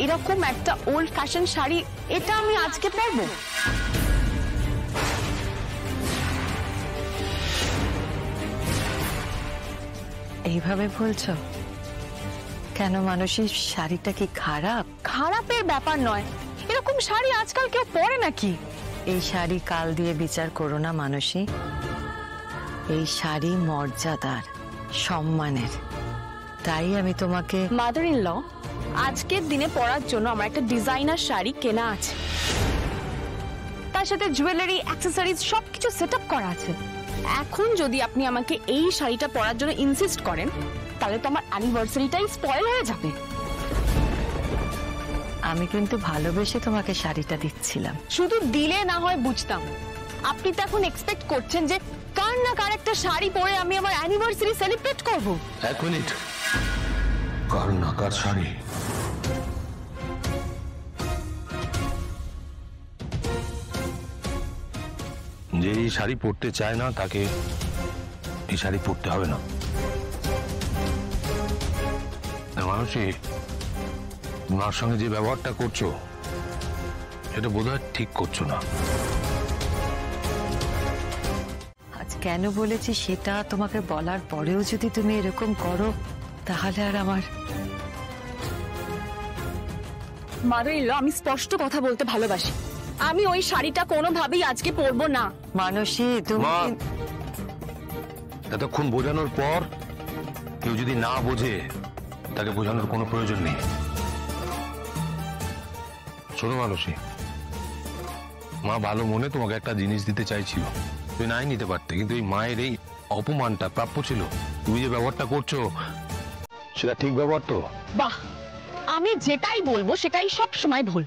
এরকম একটা old fashion sari এটা আমি আজকে পরবো? এইভাবে বলছো কেন? মানুষের শাড়িটা কি খারাপ? খারাপের ব্যাপার নয়, এরকম শাড়ি আজকাল কেউ পরে নাকি? এই শাড়ি কাল দিয়ে বিচার করো না মানসী। এই শাড়ি মর্যাদার, সম্মানের, তাই আমি তোমাকে। মাদার ইন ল, আজকের দিনে পরার জন্য আমার একটা ডিজাইনার শাড়ি কেনা আছে, তার সাথে জুয়েলারি, অ্যাক্সেসরিজ সবকিছু সেট আপ করা আছে। এখন যদি আপনি আমাকে এই শাড়িটা পরার জন্য ইনসিস্ট করেন তাহলে তো আমার অ্যানিভার্সারিটাই স্পয়েল হয়ে যাবে। আমি কিন্তু ভালোবেসে তোমাকে শাড়িটা দিচ্ছিলাম। শুধু দিলে না হয় বুঝতাম, আপনি তো এখন এক্সপেক্ট করছেন যে কার না কার একটা শাড়ি পরে আমি আমার অ্যানিভার্সারি সেলিব্রেট করব। এক মিনিট, কার না কার শাড়ি? যে এই শাড়ি পরতে চায় না তাকে এই শাড়ি পরতে হবে না। মানুষই তোমার সঙ্গে যে ব্যবহারটা করছো সেটা বোধহয় ঠিক করছো না। আজ কেন বলেছি সেটা তোমাকে বলার পরেও যদি তুমি এরকম করো তাহলে আর আমার। মাদার ইন ল, আমি স্পষ্ট কথা বলতে ভালোবাসি, আমি ওই শাড়িটা কোনোভাবেই আজকে পরবো না। মানসী তুমি এতক্ষণ বোঝানোর পর কেউ যদি না বোঝে তাকে বোঝানোর কোনো প্রয়োজন নেই। শোনো মানসী, মা ভালো মনে তোমাকে একটা জিনিস দিতে চাইছিল, তুমি নাই নিতে পারতে, কিন্তু এই মায়ের এই অপমানটা প্রাপ্য ছিল। তুমি যে ব্যবহারটা করছো সেটা ঠিক ব্যবহার তো? বাহ, আমি যেটাই বলবো সেটাই সব সময় ভুল,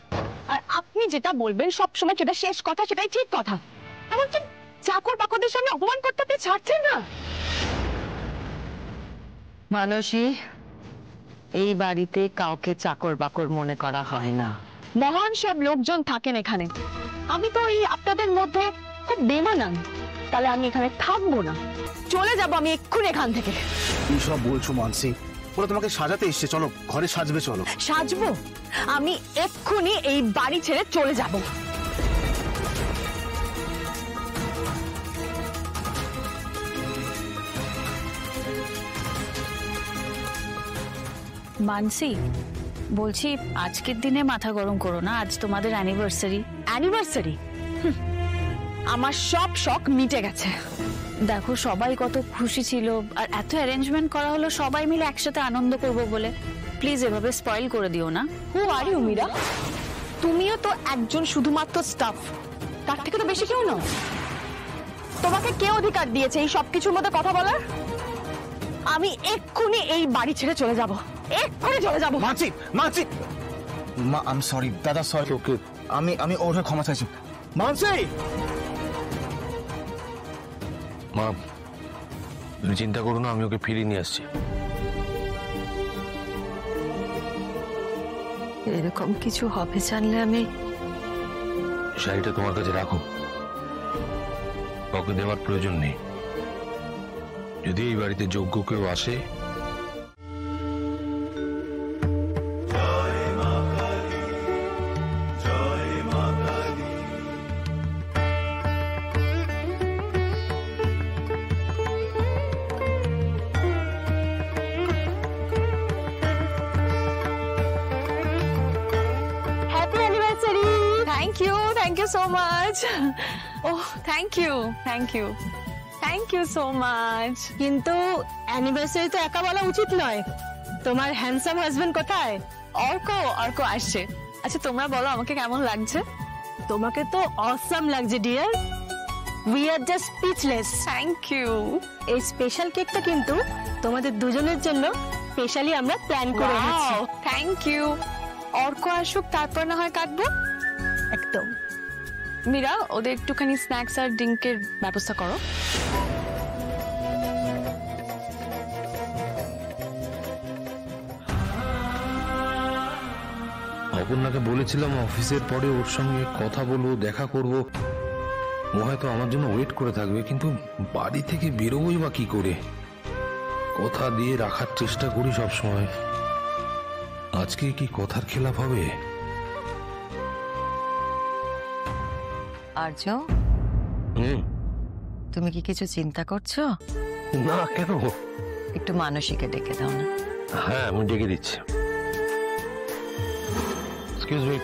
আর আপনি যেটা বলবেন সব সময় যেটা শেষ কথা সেটাই ঠিক কথা। এমনকি চাকর বাকরদের সামনে অপমান করতে আপনি ছাড়ছেন না। মানসী, এই বাড়িতে কাউকে চাকর বাকর মনে করা হয় না। মহান সব লোকজন থাকেন এখানে, আমি তো এই আপনাদের মধ্যে খুব বেমানান। তাহলে আমি এখানে থাকবো না, চলে যাবো আমি এক্ষুনি এখান থেকে। কি সব বলছো মানসী? ওরা তোমাকে সাজাতে এসছে, চলো ঘরে সাজবে। চলো। সাজবো? আমি এক্ষুনি এই বাড়ি ছেড়ে চলে যাব। মানসি, বলছি আজকের দিনে মাথা গরম করো না, আজ তোমাদের অ্যানিভার্সারি। অ্যানিভার্সারি? আমার সব শখ মিটে গেছে। দেখো সবাই কত খুশি ছিল, আর এত অ্যারেঞ্জমেন্ট করা হলো সবাই মিলে একসাথে আনন্দ করব বলে। প্লিজ এভাবে স্পয়েল করে দিও না। হু আর ইউ মীরা? তুমিও তো একজন শুধুমাত্র স্টাফ, তার থেকে তো বেশি কেউ নও। তোমাকে কে অধিকার দিয়েছে এই সবকিছুর মধ্যে কথা বলার? আমি এক্ষুনি এই বাড়ি ছেড়ে চলে যাব, এক্ষুনি চলে যাব। মানসী, মানসী, মা আই এম সরি, দাদা সরি। ওকে, আমি ওর হয়ে ক্ষমা চাইছি। মানসী, মা তুমি চিন্তা করো না, আমি ওকে ফিরিয়ে নিয়ে আসছি। এরকম কিছু হবে জানলে আমি। শাড়িটা তোমার কাছে রাখো, কাউকে দেওয়ার প্রয়োজন নেই। যদি এই বাড়িতে যোগ্য কেউ আসে Thank you so much. Oh, thank you so much. কিন্তু অ্যানিভার্সারি তো একা বলা উচিত নয়। তোমার হ্যান্ডসাম হাজবেন্ড কোথায়? অর্ক আসছে। আচ্ছা তোমরা বলো আমাকে কেমন লাগছে? তোমাকে তো অসাম লাগছে dear. We are just speechless. Thank you. এই স্পেশাল কেকটা কিন্তু তোমাদের দুজনের জন্য স্পেশালি আমরা প্ল্যান করে রেখেছি। Thank you. অর্ক আসুক তারপর না হয় কাটবো। একদম। মীরা, ওদের একটুখানি স্ন্যাক্স আর ড্রিঙ্কের ব্যবস্থা করো। অপর্ণাকে বলেছিলাম অফিসের পরে ওর সঙ্গে কথা বলবো, দেখা করব, ও হয়তো আমার জন্য ওয়েট করে থাকবে, কিন্তু বাড়ি থেকে বেরোবই বা কি করে? কথা দিয়ে রাখার চেষ্টা করি সব সময়, আজকে কি কথার খেলাপ হবে? আর্য, হুম। তুমি কি কিছু চিন্তা করছো? না, কেন? একটু মানসীকে ডেকে দাও না। হ্যাঁ, আমি ডেকে দিচ্ছি। এক্সকিউজ মি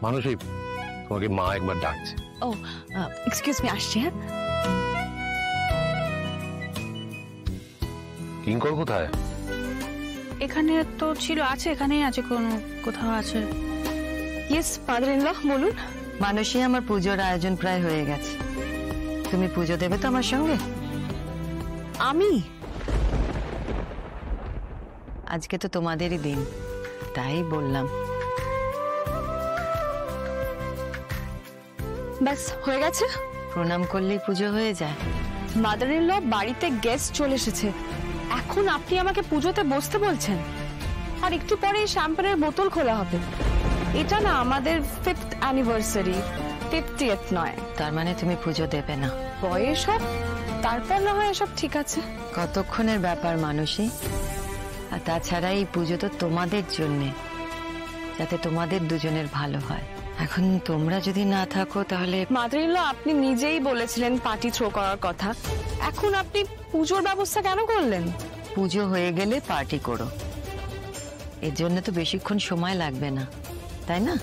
মানসী, তোমাকে মা একবার ডাকছে। ও এক্সকিউজ মি, আসছি। হ্যাঁ, কিঙ্কর কোথায়? এখানে তো ছিল, আছে এখানেই আছে, কোথাও আছে। ইয়েস ফাদার ইন ল, বলুন। মানসী, আমার পুজোর আয়োজন প্রায় হয়ে গেছে। তুমি পুজো দেবে তো আমার সঙ্গে? আমি? আজকে তো তোমাদেরই দিন, তাই বললাম। ব্যাস হয়ে গেছে। প্রণাম করলেই পুজো হয়ে যায়? মাদার ইন ল বাড়িতে গেস্ট চলে এসেছে, এখন আপনি আমাকে পুজোতে বসতে বলছেন? আর একটু পরে শ্যাম্পেনের বোতল খোলা হবে। এটা না আমাদের 5th অ্যানিভার্সারি, 50th নয়। তার মানে তুমি পুজো দেবে না? বয়স হোক, তারপর না হয় এসব ঠিক আছে। কতক্ষণের ব্যাপার মানসী। আর তাছাড়া এই পুজো তো তোমাদের জন্যে, যাতে তোমাদের দুজনের ভালো হয়। এখন তোমরা যদি না থাকো তাহলে। মাদার ইন ল, আপনি নিজেই বলেছিলেন পার্টি থ্রো করার কথা, এখন আপনি পুজোর ব্যবস্থা কেন করলেন? পুজো হয়ে গেলে পার্টি করো, এর জন্য তো বেশিক্ষণ সময় লাগবে না, তাই না?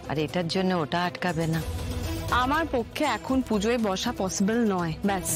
আর এটার জন্য ওটা আটকাবে না। আমার পক্ষে এখন পুজোয় বসা পসিবল নয়, ব্যাস।